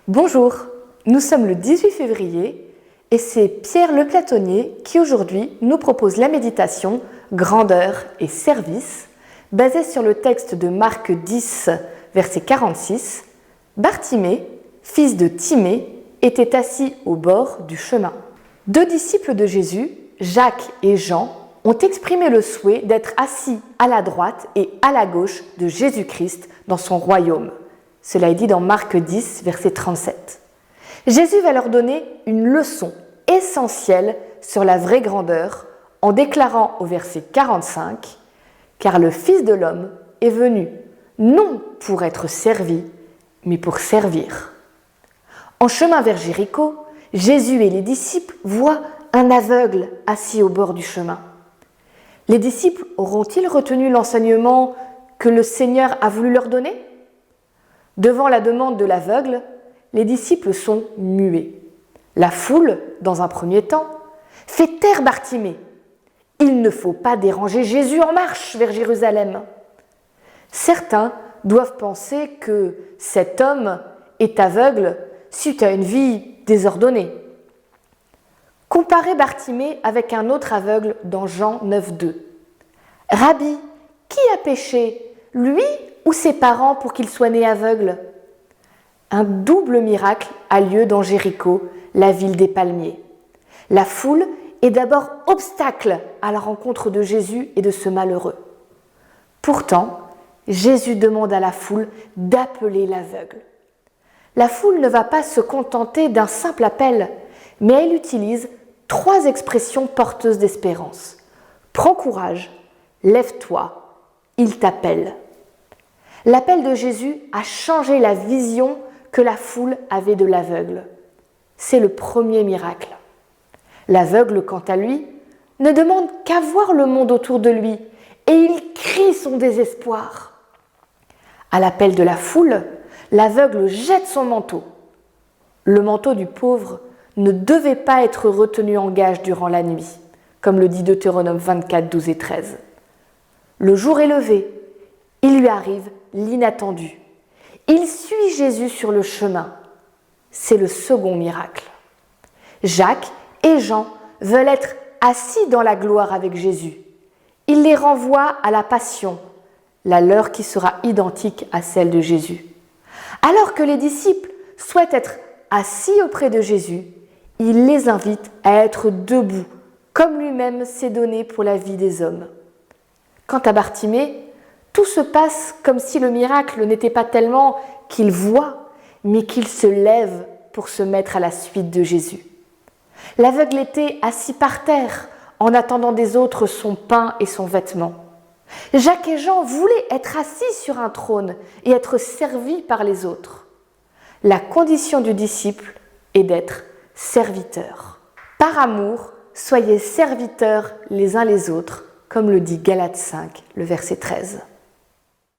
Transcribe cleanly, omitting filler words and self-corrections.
Bonjour, nous sommes le 18 février et c'est Pierre le Platonnier qui aujourd'hui nous propose la méditation Grandeur et service basée sur le texte de Marc 10, verset 46. Bartimée, fils de Timée, était assis au bord du chemin. Deux disciples de Jésus, Jacques et Jean, ont exprimé le souhait d'être assis à la droite et à la gauche de Jésus-Christ dans son royaume. Cela est dit dans Marc 10, verset 37. Jésus va leur donner une leçon essentielle sur la vraie grandeur en déclarant au verset 45 « Car le Fils de l'homme est venu, non pour être servi, mais pour servir. » En chemin vers Jéricho, Jésus et les disciples voient un aveugle assis au bord du chemin. Les disciples auront-ils retenu l'enseignement que le Seigneur a voulu leur donner ? Devant la demande de l'aveugle, les disciples sont muets. La foule, dans un premier temps, fait taire Bartimée. Il ne faut pas déranger Jésus en marche vers Jérusalem. Certains doivent penser que cet homme est aveugle suite à une vie désordonnée. Comparez Bartimée avec un autre aveugle dans Jean 9,2. « Rabbi, qui a péché, lui ou ses parents pour qu'il soit né aveugle ?» Un double miracle a lieu dans Jéricho, la ville des palmiers. La foule est d'abord obstacle à la rencontre de Jésus et de ce malheureux. Pourtant, Jésus demande à la foule d'appeler l'aveugle. La foule ne va pas se contenter d'un simple appel, mais elle utilise 3 expressions porteuses d'espérance. Prends courage, lève-toi, il t'appelle. L'appel de Jésus a changé la vision que la foule avait de l'aveugle. C'est le premier miracle. L'aveugle, quant à lui, ne demande qu'à voir le monde autour de lui et il crie son désespoir. À l'appel de la foule, l'aveugle jette son manteau. Le manteau du pauvre ne devait pas être retenu en gage durant la nuit, comme le dit Deutéronome 24, 12 et 13. Le jour est levé, il lui arrive l'inattendu. Il suit Jésus sur le chemin. C'est le second miracle. Jacques et Jean veulent être assis dans la gloire avec Jésus. Il les renvoie à la passion, la leur qui sera identique à celle de Jésus. Alors que les disciples souhaitent être assis auprès de Jésus, il les invite à être debout, comme lui-même s'est donné pour la vie des hommes. Quant à Bartimée, tout se passe comme si le miracle n'était pas tellement qu'il voit, mais qu'il se lève pour se mettre à la suite de Jésus. L'aveugle était assis par terre, en attendant des autres son pain et son vêtement. Jacques et Jean voulaient être assis sur un trône et être servis par les autres. La condition du disciple est d'être serviteur. Par amour, soyez serviteurs les uns les autres, comme le dit Galates 5, le verset 13.